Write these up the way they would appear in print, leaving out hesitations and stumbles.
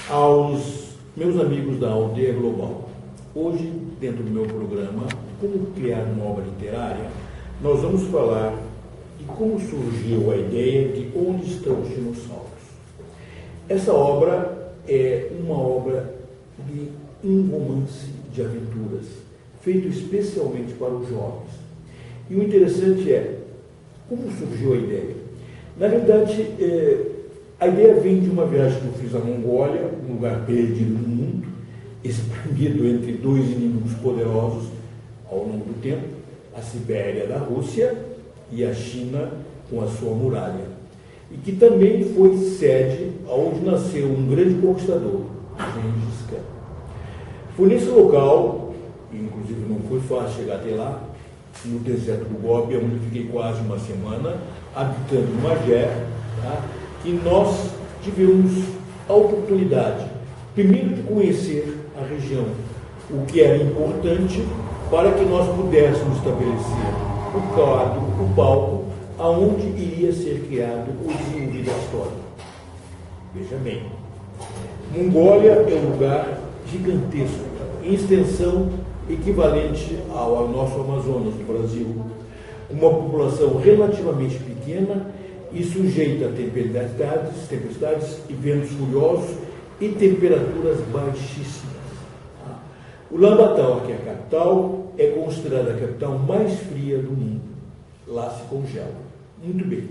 aos meus amigos da Aldeia Global. Hoje, dentro do meu programa, Como Criar uma Obra Literária, nós vamos falar de como surgiu a ideia de Onde Estão os Dinossauros. Essa obra é uma obra de um romance de aventuras, feito especialmente para os jovens. E o interessante é como surgiu a ideia. Na verdade, a ideia vem de uma viagem que eu fiz à Mongólia, um lugar perdido no mundo, espremido entre dois inimigos poderosos ao longo do tempo, a Sibéria da Rússia e a China com a sua muralha. E que também foi sede onde nasceu um grande conquistador, Gengis Khan. Foi nesse local, inclusive não foi fácil chegar até lá, no deserto do Gobi, onde fiquei quase uma semana, habitando no Magé, tá? Que nós tivemos a oportunidade, primeiro, de conhecer a região, o que era importante para que nós pudéssemos estabelecer o quadro, o palco, aonde iria ser criado o desenvolvimento da história. Veja bem, Mongólia é um lugar gigantesco, em extensão equivalente ao nosso Amazonas, do Brasil, uma população relativamente pequena e sujeita a tempestades e ventos furiosos e temperaturas baixíssimas. Ulaanbaatar, que é a capital, é considerada a capital mais fria do mundo. Lá se congela. Muito bem.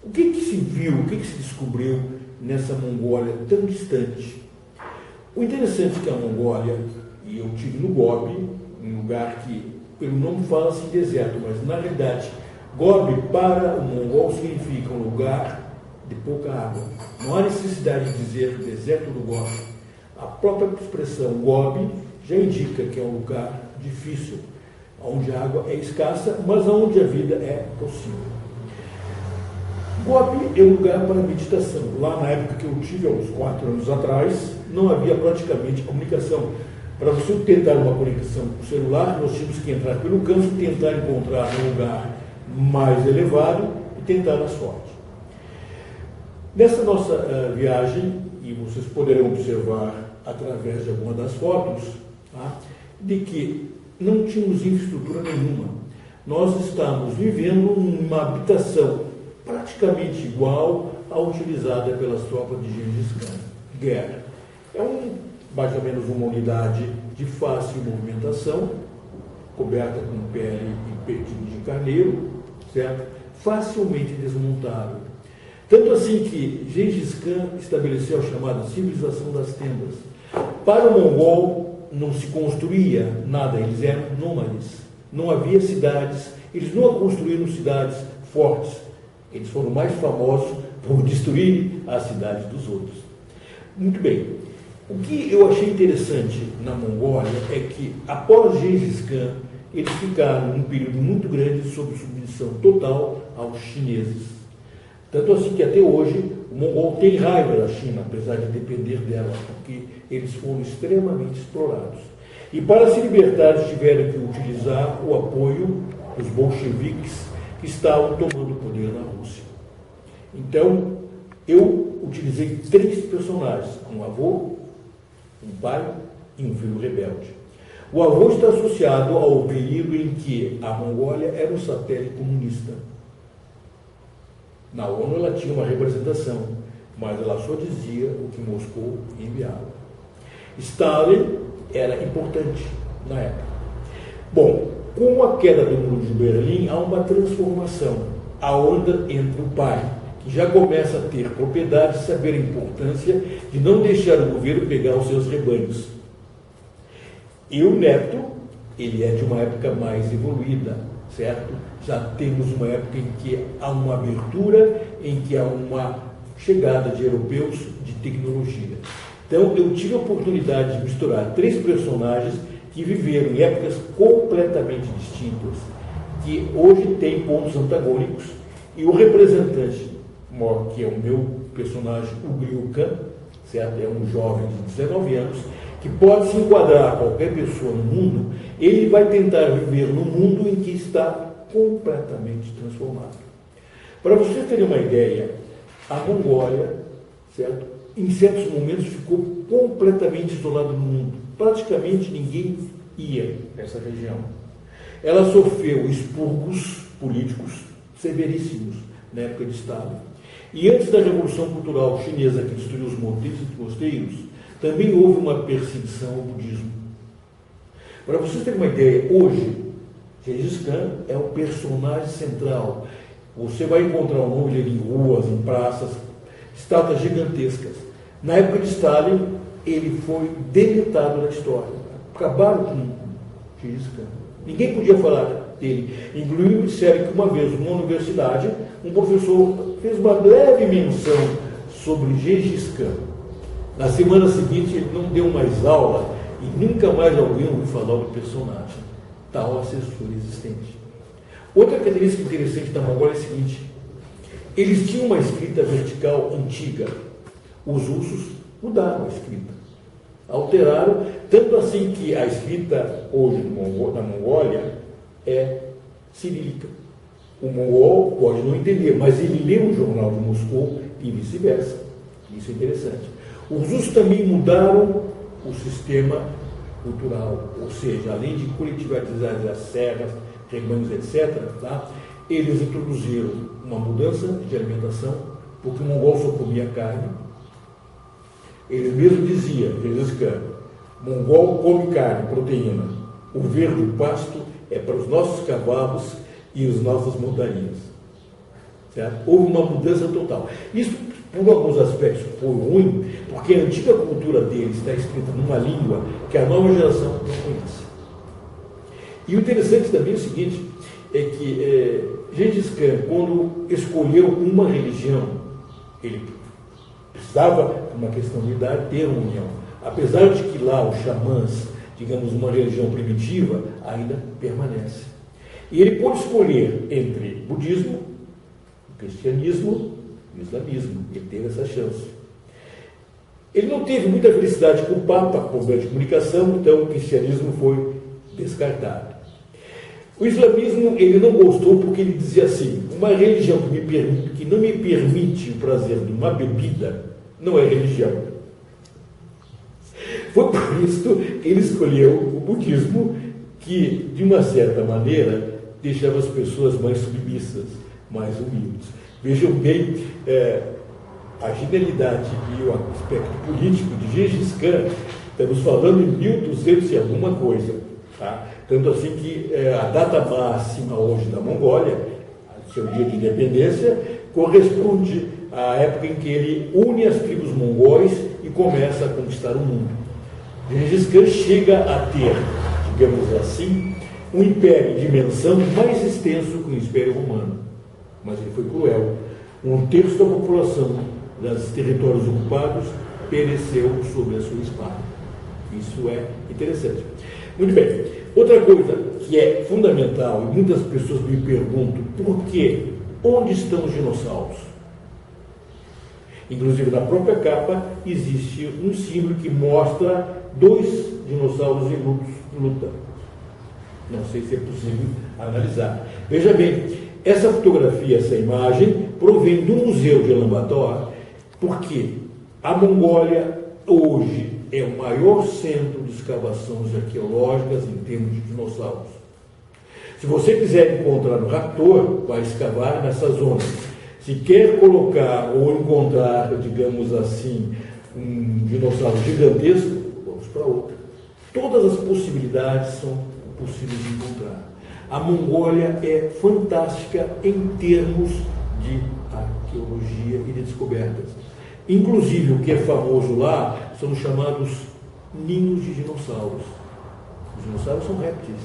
O que se viu, o que se descobriu nessa Mongólia tão distante? O interessante é que a Mongólia, e eu estive no Gobi, um lugar que, pelo nome fala-se em deserto, mas na realidade, Gobi para o mongol significa um lugar de pouca água. Não há necessidade de dizer deserto do Gobi. A própria expressão Gobi já indica que é um lugar difícil, onde a água é escassa, mas onde a vida é possível. Gobi é um lugar para meditação. Lá na época que eu tive, há uns 4 anos atrás, não havia praticamente comunicação. Para você tentar uma conexão com o celular, nós tínhamos que entrar pelo canto, tentar encontrar um lugar mais elevado e tentar a sorte. Nessa nossa viagem, e vocês poderão observar através de alguma das fotos, tá, de que não tínhamos infraestrutura nenhuma. Nós estávamos vivendo numa habitação praticamente igual à utilizada pelas tropas de Gengis Khan. Guerra. É mais ou menos uma unidade de fácil movimentação, coberta com pele e peitinho de carneiro, certo? Facilmente desmontável. Tanto assim que Gengis Khan estabeleceu a chamada civilização das tendas. Para o mongol não se construía nada, eles eram nômades. Não havia cidades, eles não construíram cidades fortes. Eles foram mais famosos por destruir as cidades dos outros. Muito bem. O que eu achei interessante na Mongólia é que, após Gengis Khan, eles ficaram um período muito grande sob submissão total aos chineses. Tanto assim que até hoje o mongol tem raiva da China, apesar de depender dela, porque eles foram extremamente explorados. E para se libertar, eles tiveram que utilizar o apoio dos bolcheviques que estavam tomando o poder na Rússia. Então, eu utilizei 3 personagens, um avô, um pai e um filho rebelde. O avô está associado ao período em que a Mongólia era um satélite comunista. Na ONU ela tinha uma representação, mas ela só dizia o que Moscou enviava. Stalin era importante na época. Bom, com a queda do muro de Berlim, há uma transformação. A onda entra o pai, que já começa a ter propriedade, saber a importância de não deixar o governo pegar os seus rebanhos. E o neto, ele é de uma época mais evoluída, certo? Já temos uma época em que há uma abertura, em que há uma chegada de europeus de tecnologia. Então, eu tive a oportunidade de misturar 3 personagens que viveram em épocas completamente distintas, que hoje têm pontos antagônicos, e o representante, que é o meu personagem, o Gryukan, certo? É um jovem de 19 anos, que pode se enquadrar a qualquer pessoa no mundo, ele vai tentar viver num mundo em que está completamente transformado. Para vocês terem uma ideia, a Mongólia, certo? em certos momentos, ficou completamente isolada do mundo. Praticamente ninguém ia nessa região. Ela sofreu expurgos políticos severíssimos na época de Stalin. E antes da Revolução Cultural Chinesa, que destruiu os mosteiros, também houve uma perseguição ao budismo. Para vocês terem uma ideia, hoje, Gengis Khan é o personagem central. Você vai encontrar o nome dele em ruas, em praças, estátuas gigantescas. Na época de Stalin, ele foi deletado da história. Acabaram com Gengis Khan. Ninguém podia falar dele. Inclusive, disseram que uma vez, numa universidade, um professor fez uma leve menção sobre Gengis Khan. Na semana seguinte, ele não deu mais aula e nunca mais alguém ouviu falar do personagem. Tal assessor existente. Outra característica interessante da Mongólia é a seguinte: eles tinham uma escrita vertical antiga. Os russos mudaram a escrita. Alteraram, tanto assim que a escrita hoje na Mongólia é cirílica. O mongol pode não entender, mas ele lê o jornal de Moscou e vice-versa. Isso é interessante. Os russos também mudaram o sistema cultural, ou seja, além de coletividade as serras, rebanhos, etc., tá? Eles introduziram uma mudança de alimentação, porque o mongol só comia carne. Ele mesmo dizia, Gengis Khan, mongol come carne, proteína. O verde pasto é para os nossos cavalos e as nossas montarias. Certo? Houve uma mudança total. Isso, por alguns aspectos, foi ruim, porque a antiga cultura deles está escrita numa língua que a nova geração não conhece. E o interessante também é o seguinte, é que Gengis Khan, quando escolheu uma religião, ele precisava, por uma questão de idade, ter uma união. Apesar de que lá os xamãs, digamos, uma religião primitiva, ainda permanece. E ele pôde escolher entre budismo, o cristianismo e o islamismo. Ele teve essa chance. Ele não teve muita felicidade com o Papa, com o meio de comunicação, então o cristianismo foi descartado. O islamismo ele não gostou porque ele dizia assim: uma religião que não me permite o prazer de uma bebida não é religião. Foi por isso que ele escolheu o budismo, que, de uma certa maneira, deixava as pessoas mais submissas, mais humildes. Vejam bem a genialidade e o aspecto político de Gengis Khan. Estamos falando em 1200 e alguma coisa. Tá? Tanto assim que a data máxima hoje da Mongólia, seu dia de independência, corresponde à época em que ele une as tribos mongóis e começa a conquistar o mundo. Gengis Khan chega a ter, digamos assim, um império de dimensão mais extenso que o Império Romano. Mas ele foi cruel. 1/3 da população dos territórios ocupados pereceu sob a sua espada. Isso é interessante. Muito bem. Outra coisa que é fundamental, e muitas pessoas me perguntam, por quê? Onde estão os dinossauros? Inclusive, na própria capa, existe um símbolo que mostra 2 dinossauros em luta. Não sei se é possível analisar. Veja bem, essa fotografia, essa imagem, provém do Museu de Ulaanbaatar, porque a Mongólia, hoje, é o maior centro de escavações arqueológicas em termos de dinossauros. Se você quiser encontrar um raptor, vai escavar nessa zona. Se quer colocar ou encontrar, digamos assim, um dinossauro gigantesco, vamos para outra. Todas as possibilidades são possíveis de encontrar. A Mongólia é fantástica em termos de arqueologia e de descobertas. Inclusive, o que é famoso lá são os chamados ninhos de dinossauros. Os dinossauros são répteis.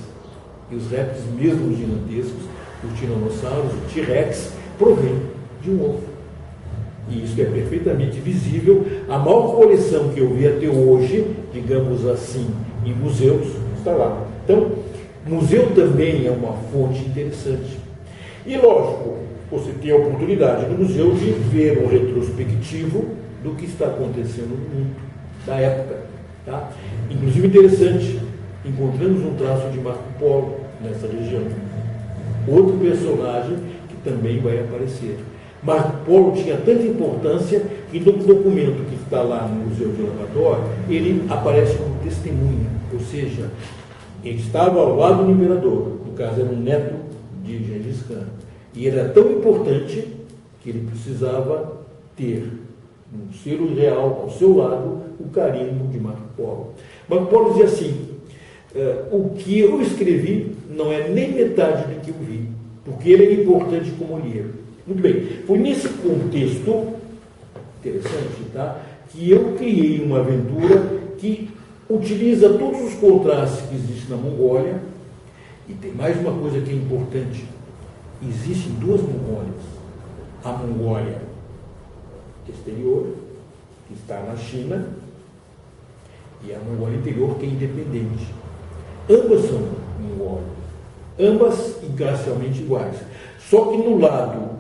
E os répteis, mesmo gigantescos, os tiranossauros, o T-Rex, provém de um ovo. E isso é perfeitamente visível. A maior coleção que eu vi até hoje, digamos assim, em museus, está lá. Então, museu também é uma fonte interessante. E, lógico, você tem a oportunidade no museu de ver um retrospectivo do que está acontecendo no mundo, da época. Tá? Inclusive, interessante, encontramos um traço de Marco Polo nessa região. Outro personagem que também vai aparecer. Marco Polo tinha tanta importância que no documento que está lá no Museu de Lavador, ele aparece como testemunha, ou seja, ele estava ao lado do imperador, no caso era um neto de Gengis Khan, e era tão importante que ele precisava ter um selo real ao seu lado, o carimbo de Marco Polo. Marco Polo dizia assim, o que eu escrevi não é nem metade do que eu vi, porque ele é importante como olheiro. Muito bem, foi nesse contexto, interessante, tá, que eu criei uma aventura que utiliza todos os contrastes que existem na Mongólia, e tem mais uma coisa que é importante, existem duas Mongólias, a Mongólia exterior, que está na China, e a Mongólia interior, que é independente. Ambas são Mongólias, ambas racialmente iguais, só que no lado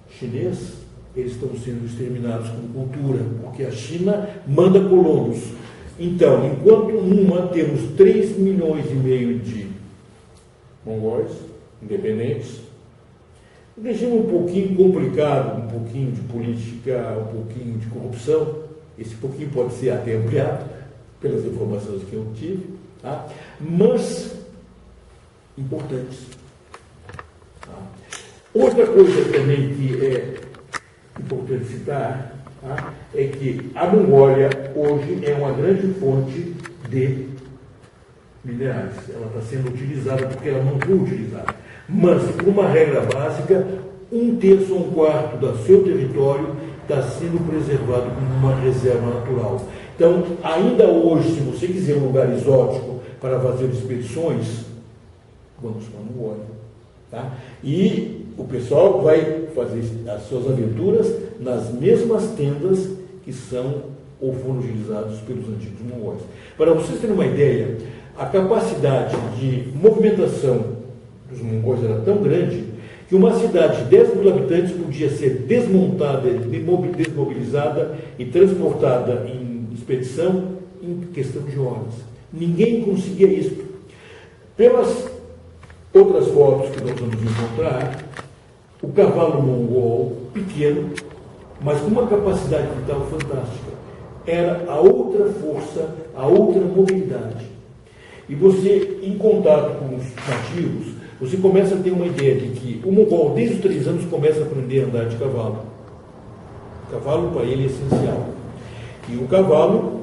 chinês, eles estão sendo exterminados como cultura, porque a China manda colonos. Então, enquanto numa temos 3,5 milhões de mongóis independentes, um regime um pouquinho complicado, um pouquinho de política, um pouquinho de corrupção, esse pouquinho pode ser até ampliado, pelas informações que eu tive, tá? Mas importantes. Outra coisa também que é importante citar, tá, é que a Mongólia hoje é uma grande fonte de minerais. Ela está sendo utilizada porque ela não foi utilizada. Mas, por uma regra básica, 1/3 ou 1/4 do seu território está sendo preservado como uma reserva natural. Então, ainda hoje, se você quiser um lugar exótico para fazer expedições, vamos para a Mongólia. Tá? E o pessoal vai fazer as suas aventuras nas mesmas tendas que são ou foram utilizados pelos antigos mongóis. Para vocês terem uma ideia, a capacidade de movimentação dos mongóis era tão grande que uma cidade de 10 mil habitantes podia ser desmontada, desmobilizada e transportada em expedição em questão de horas. Ninguém conseguia isso. Pelas outras fotos que nós vamos encontrar, o cavalo mongol, pequeno, mas com uma capacidade vital fantástica, era a outra força, a outra mobilidade. E você, em contato com os nativos, você começa a ter uma ideia de que o mongol, desde os 3 anos, começa a aprender a andar de cavalo. O cavalo, para ele, é essencial. E o cavalo,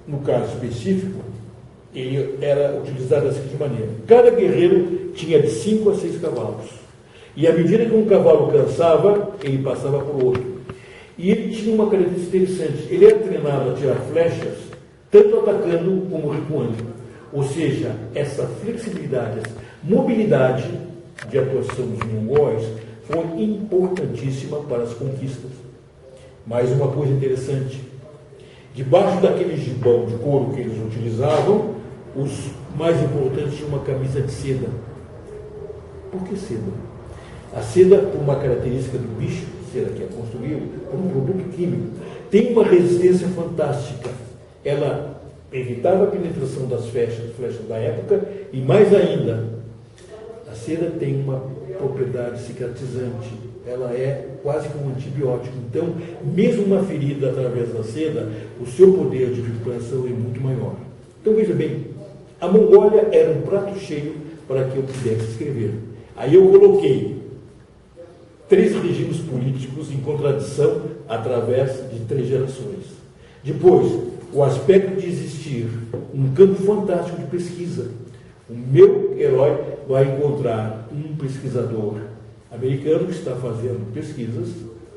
no caso específico, ele era utilizado da seguinte maneira. Cada guerreiro tinha de 5 a 6 cavalos. E à medida que um cavalo cansava, ele passava por outro. E ele tinha uma característica interessante. Ele era treinado a tirar flechas, tanto atacando como recuando. Ou seja, essa flexibilidade, essa mobilidade de atuação dos mongóis foi importantíssima para as conquistas. Mais uma coisa interessante. Debaixo daquele gibão de couro que eles utilizavam, os mais importantes tinham uma camisa de seda. Por que seda? A seda, por uma característica do bicho, seda que é construído, por um produto químico, tem uma resistência fantástica. Ela evitava a penetração das flechas da época e, mais ainda, a seda tem uma propriedade cicatrizante. Ela é quase como um antibiótico. Então, mesmo uma ferida através da seda, o seu poder de recuperação é muito maior. Então, veja bem, a Mongólia era um prato cheio para que eu pudesse escrever. Aí eu coloquei 3 regimes políticos em contradição através de 3 gerações. Depois, o aspecto de existir um campo fantástico de pesquisa. O meu herói vai encontrar um pesquisador americano que está fazendo pesquisas,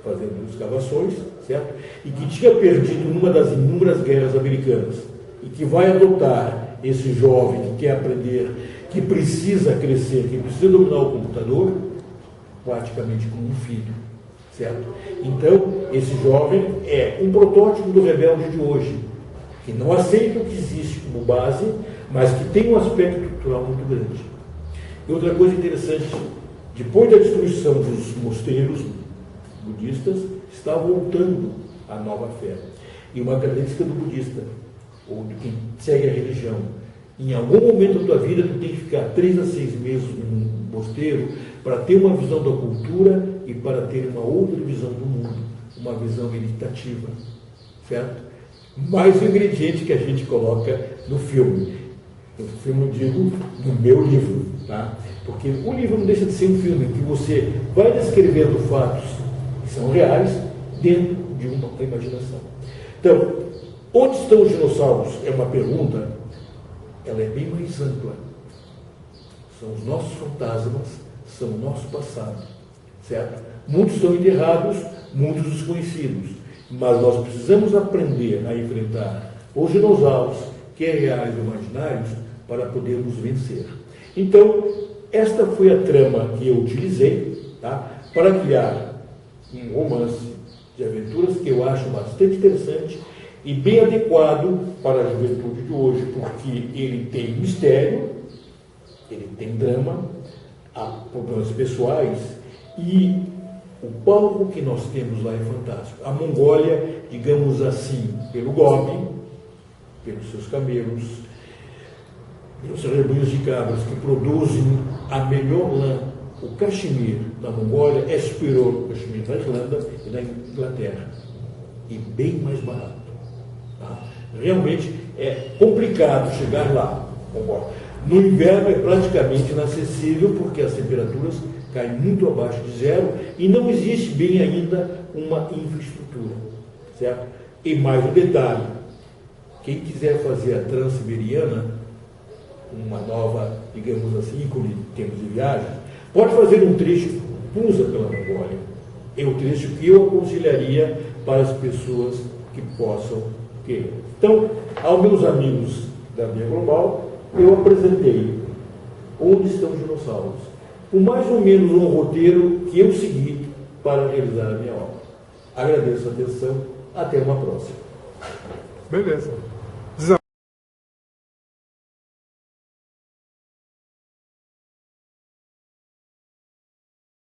fazendo escavações, certo? E que tinha perdido numa das inúmeras guerras americanas e que vai adotar esse jovem que quer aprender, que precisa crescer, que precisa dominar o computador, praticamente como um filho, certo? Então, esse jovem é um protótipo do rebelde de hoje, que não aceita o que existe como base, mas que tem um aspecto cultural muito grande. E outra coisa interessante, depois da destruição dos mosteiros budistas, está voltando a nova fé. E uma característica do budista, ou de quem segue a religião, Em algum momento da tua vida, tu tem que ficar 3 a 6 meses num mosteiro para ter uma visão da cultura e para ter uma outra visão do mundo, uma visão meditativa, certo? Mais um ingrediente que a gente coloca no filme. No filme, eu digo, no meu livro, tá? Porque o livro não deixa de ser um filme que você vai descrevendo fatos que são reais dentro de uma imaginação. Então, onde estão os dinossauros? É uma pergunta, ela é bem mais ampla. São os nossos fantasmas, são o nosso passado, certo? Muitos estão enterrados, muitos desconhecidos, mas nós precisamos aprender a enfrentar os dinossauros, quer reais ou imaginários, para podermos vencer. Então, esta foi a trama que eu utilizei, tá, para criar um romance de aventuras que eu acho bastante interessante e bem adequado para a juventude de hoje, porque ele tem mistério, ele tem drama, há problemas pessoais e o palco que nós temos lá é fantástico. A Mongólia, digamos assim, pelo Gobi, pelos seus camelos, pelos rebanhos de cabras que produzem a melhor lã. O cachemir da Mongólia é superior ao cachemir da Irlanda e da Inglaterra, e bem mais barato. Tá? Realmente é complicado chegar lá. No inverno é praticamente inacessível, porque as temperaturas caem muito abaixo de zero e não existe bem ainda uma infraestrutura, certo? E mais um detalhe, quem quiser fazer a Transiberiana, uma nova, digamos assim, ícone em termos de viagem, pode fazer um trecho Pusa pela Mongólia. É o trecho que eu aconselharia para as pessoas que possam querer. Então, aos meus amigos da Via Global, eu apresentei onde estão os dinossauros, com mais ou menos um roteiro que eu segui para realizar a minha obra. Agradeço a atenção, até uma próxima. Beleza.